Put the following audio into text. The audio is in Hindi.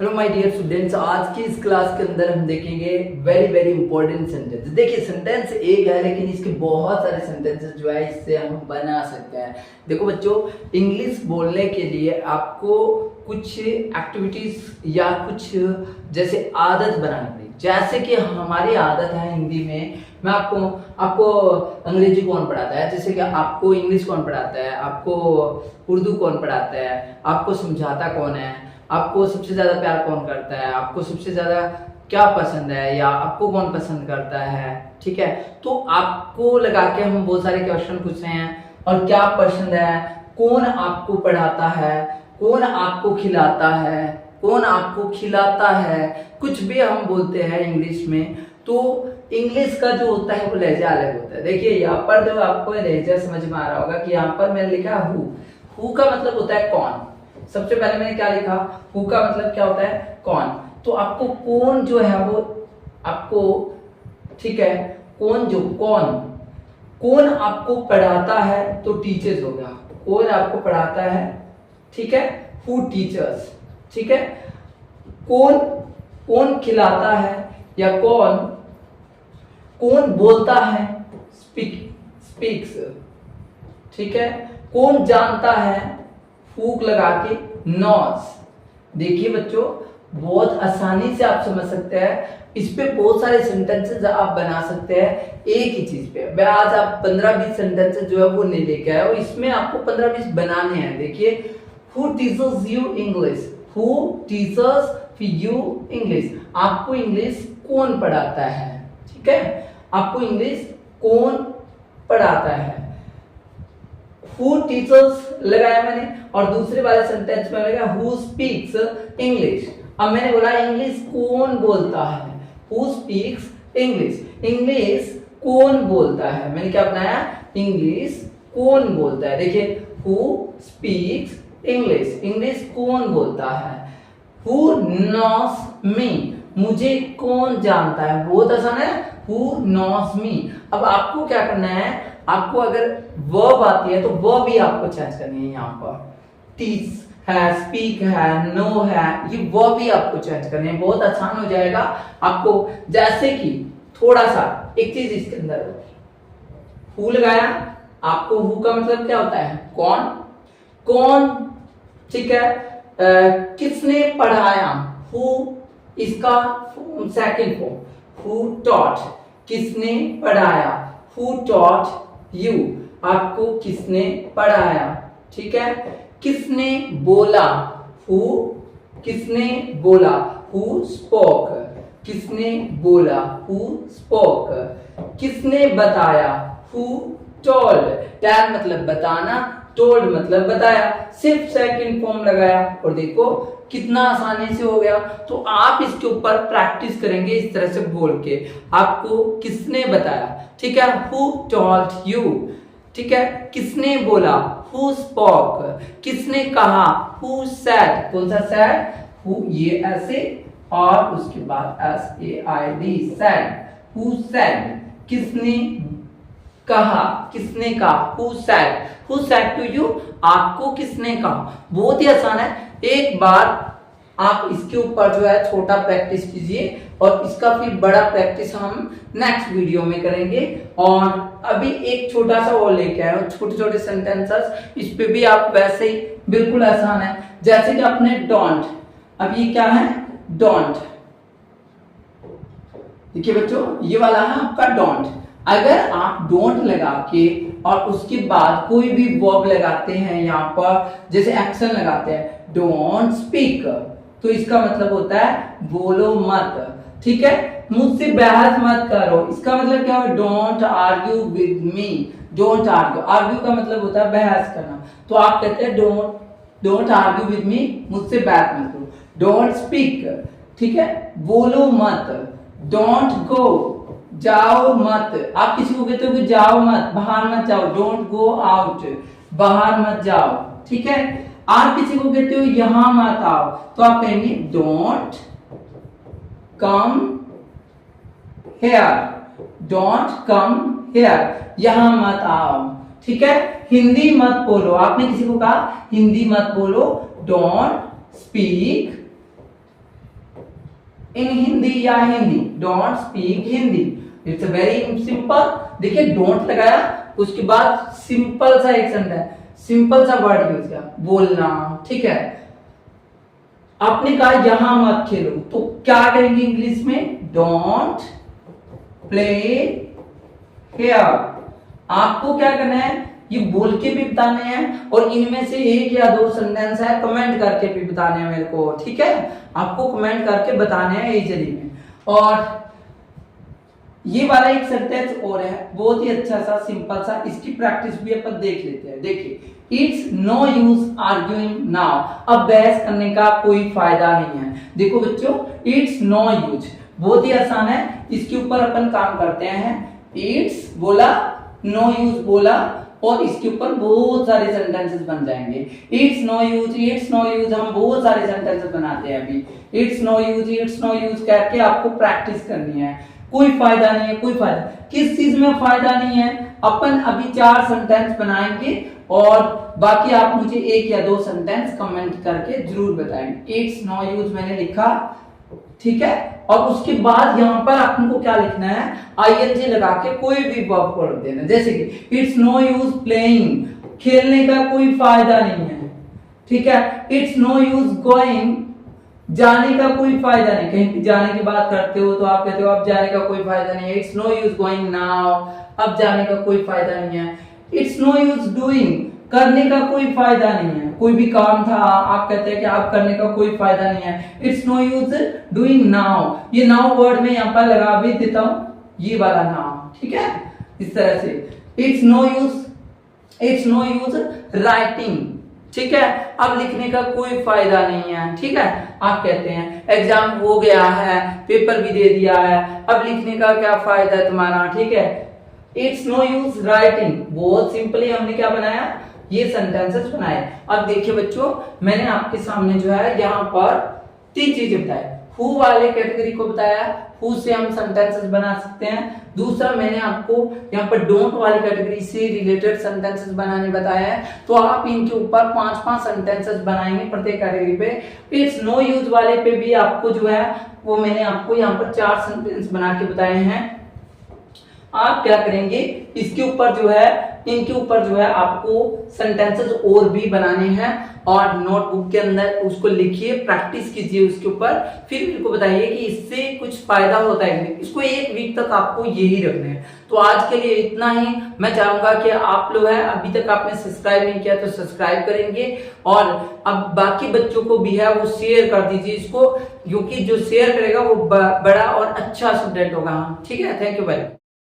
हेलो माय डियर स्टूडेंट्स, आज की इस क्लास के अंदर हम देखेंगे वेरी वेरी इंपॉर्टेंट सेंटेंस। देखिए सेंटेंस एक है लेकिन इसके बहुत सारे सेंटेंसेस जो है इससे हम बना सकते हैं। देखो बच्चों, इंग्लिश बोलने के लिए आपको कुछ एक्टिविटीज या कुछ जैसे आदत बनानी पड़ेगी। जैसे कि हमारी आदत है हिंदी में, मैं आपको अंग्रेजी कौन पढ़ाता है, जैसे कि आपको इंग्लिश कौन पढ़ाता है, आपको उर्दू कौन पढ़ाता है, आपको समझाता कौन है, आपको सबसे ज्यादा प्यार कौन करता है, आपको सबसे ज्यादा क्या पसंद है या आपको कौन पसंद करता है। ठीक है, तो आपको लगा के हम बहुत सारे क्वेश्चन पूछ रहे हैं और क्या पसंद है, कौन आपको पढ़ाता है, कौन आपको खिलाता है, कौन आपको खिलाता है, कुछ भी हम बोलते हैं इंग्लिश में। तो इंग्लिश का जो होता है वो लहजा अलग होता है। देखिए यहाँ पर जो आपको लहजा समझ में आ रहा होगा कि यहाँ पर मैंने लिखा हु का मतलब होता है कौन। सबसे पहले मैंने क्या लिखा, हु का मतलब क्या होता है कौन। तो आपको कौन जो है वो आपको, ठीक है, कौन आपको पढ़ाता है तो टीचर्स हो गया, कौन आपको पढ़ाता है, ठीक है, हु टीचर्स। ठीक है, कौन खिलाता है या कौन बोलता है, स्पीक्स। ठीक है, कौन जानता है, फूक लगा के नॉस। देखिए बच्चों, बहुत आसानी से आप समझ सकते हैं, इस पे बहुत सारे सेंटेंसेस आप बना सकते हैं एक ही चीज पे। मैं आज आप 15-20 सेंटेंसेस जो है वो नहीं लेके आया, और इसमें आपको 15-20 बनाने हैं। देखिए, who teachers you English, who teachers you English, आपको इंग्लिश कौन पढ़ाता है। ठीक है, आपको इंग्लिश कौन पढ़ाता है, हु टीचर्स लगाया मैंने, और दूसरे वाले सेंटेंस में लगा हु स्पीक्स इंग्लिश। अब मैंने बोला इंग्लिश कौन बोलता है, हु स्पीक्स इंग्लिश, इंग्लिश कौन बोलता है। मैंने क्या बनाया, इंग्लिश कौन बोलता है। देखिए, हु स्पीक्स इंग्लिश, इंग्लिश कौन बोलता है। हु नोस मी, मुझे कौन जानता है। बहुत आसान है, हु नोस मी। अब आपको क्या करना है, आपको अगर वर्ब आती है तो वर्ब भी आपको चेंज करनी है। यहाँ पर टीच है, स्पीक है, नो है, ये वर्ब भी आपको चेंज करनी है। बहुत आसान हो जाएगा आपको। जैसे कि थोड़ा सा एक चीज इसके अंदर, हु लगाया, आपको हु का मतलब क्या होता है कौन। ठीक है, किसने पढ़ाया, हु इसका सेकंड फॉर्म, हु टॉट, किसने पढ़ाया, हु टॉट यू, आपको किसने पढ़ाया। ठीक है, किसने बोला, हु किसने बोला, हु स्पोक, किसने बोला, हु स्पोक, किसने बताया, हु टोल्ड। टेल मतलब बताना, टोल्ड मतलब बताया, सिर्फ सेकंड फॉर्म लगाया और देखो कितना आसानी से हो गया। तो आप इसके ऊपर प्रैक्टिस करेंगे इस तरह से बोल के, आपको किसने बताया। ठीक है, हु टोल्ड यू। ठीक है, किसने बोला, हु स्पोक, किसने कहा, हु सेड। कौन सा सेड, हु ये ऐसे और उसके बाद SAID, सेड, हु सेड, किसने कहा, किसने कहा, हु सेड टू यू, आपको किसने कहा। बहुत ही आसान है, एक बार आप इसके ऊपर जो है छोटा प्रैक्टिस कीजिए और इसका फिर बड़ा प्रैक्टिस हम नेक्स्ट वीडियो में करेंगे। और अभी एक छोटा सा और लेके आए हो, छोटे छोटे सेंटेंसेस, इस पे भी आप वैसे ही बिल्कुल आसान है। जैसे कि आपने डोंट, अब ये क्या है, डोंट। देखिए बच्चों, ये वाला है आपका डोंट। अगर आप डोंट लगा के और उसके बाद कोई भी वर्ब लगाते हैं, यहाँ पर जैसे एक्शन लगाते हैं, डोंट स्पीक, तो इसका मतलब होता है बोलो मत। ठीक है, मुझसे बहस मत करो, इसका मतलब क्या है, don't argue with me, don't argue. Argue का मतलब होता है बहस करना, तो आप कहते हैं डोंट आर्ग्यू विद मी, मुझसे बात मत करो। डोंट स्पीक, ठीक है, बोलो मत। डोंट गो, जाओ मत। आप किसी को कहते हो कि जाओ मत, बाहर मत जाओ, डोंट गो आउट, बाहर मत जाओ। ठीक है, आप किसी को कहते हो यहां मत आओ, तो आप कहेंगे don't come here, don't come here, यहां मत आओ। ठीक है, हिंदी मत बोलो, आपने किसी को कहा हिंदी मत बोलो, डोंट स्पीक इन हिंदी या Hindi, don't speak Hindi. It's very simple. देखिए डोंट लगाया, उसके बाद सिंपल सा एक सेंटेंस, सिंपल सा वर्ड यूज किया, बोलना। ठीक है, आपने कहा यहां मत खेलो, तो क्या कहेंगे इंग्लिश में? Don't play here. आपको क्या करना है, ये बोल के भी बताने हैं और इनमें से एक या दो सेंटेंस है कमेंट करके भी बताने हैं मेरे को। ठीक है, आपको कमेंट करके बताने हैं इजीली में। और ये वाला एक सेंटेंस और है, बहुत ही अच्छा सा सिंपल सा, इसकी प्रैक्टिस भी अपन देख लेते हैं। देखिए, it's no use arguing now. अब बहस करने का कोई फायदा नहीं है। देखो बच्चों, इट्स नो यूज बहुत ही आसान है, इसके ऊपर अपन काम करते हैं। इट्स बोला, नो यूज बोला और इसके ऊपर बहुत सारे सेंटेंसेस बन जाएंगे। It's no use, it's no use, हम बहुत सारे सेंटेंसेस बनाते हैं अभी। It's no use, it's no use करके आपको प्रैक्टिस करनी है। कोई फायदा नहीं है, कोई फायदा। किस चीज में फायदा नहीं है? अपन अभी 4 सेंटेंस बनाएंगे और बाकी आप मुझे 1 या 2 सेंटेंस कमेंट करके जरूर बताएंगे। इट्स नो यूज मैंने लिखा, ठीक है, और उसके बाद यहां पर आपको क्या लिखना है? आईएनजी लगा के कोई भी वर्ब को रख देना। जैसे कि इट्स नो यूज प्लेइंग, खेलने का कोई फायदा नहीं है। ठीक है, इट्स नो यूज गोइंग, जाने का कोई फायदा नहीं। कहीं भी जाने की बात करते हो तो आप कहते हो अब जाने का कोई फायदा नहीं है। It's no use going now, अब जाने का कोई फायदा नहीं है। इट्स नो यूज डूइंग, करने का कोई फायदा नहीं है। कोई भी काम था, आप कहते हैं कि आप करने का कोई फायदा नहीं है। It's no use doing now, ये नाउ वर्ड में यहाँ पर लगा भी देता हूं, ये वाला नाउ। ठीक है, इस तरह से इट्स नो यूज राइटिंग। ठीक है, अब लिखने का कोई फायदा नहीं है। ठीक है, आप कहते हैं एग्जाम हो गया है, पेपर भी दे दिया है, अब लिखने का क्या फायदा है तुम्हारा। ठीक है, इट्स नो यूज राइटिंग, बहुत सिंपली हमने क्या बनाया, ये सेंटेंसेस बनाए। अब देखिए बच्चों, मैंने आपके सामने जो है यहाँ पर 3 चीजें बताई। हु वाले कैटेगरी को बताया, हु से हम सेंटेंसेस बना सकते हैं। दूसरा, मैंने आपको यहाँ पर डोंट वाली कैटेगरी से रिलेटेड सेंटेंसेस बनाने बताया है, तो आप इनके ऊपर 5-5 सेंटेंसेस बनाएंगे प्रत्येक कैटेगरी पे। इट्स नो यूज वाले पे भी आपको जो है वो मैंने आपको यहाँ पर 4 सेंटेंस बना के बताए हैं। आप क्या करेंगे, इसके ऊपर जो है, इनके ऊपर जो है आपको सेंटेंसेस और भी बनाने हैं और नोटबुक के अंदर उसको लिखिए, प्रैक्टिस कीजिए उसके ऊपर, फिर मेरे को बताइए कि इससे कुछ फायदा होता है। इसको 1 वीक तक आपको यही रखना है। तो आज के लिए इतना ही। मैं चाहूंगा कि आप लोग हैं अभी तक आपने सब्सक्राइब नहीं किया तो सब्सक्राइब करेंगे और अब बाकी बच्चों को भी है वो शेयर कर दीजिए इसको, क्योंकि जो शेयर करेगा वो बड़ा और अच्छा स्टूडेंट होगा। ठीक है, थैंक यू भाई।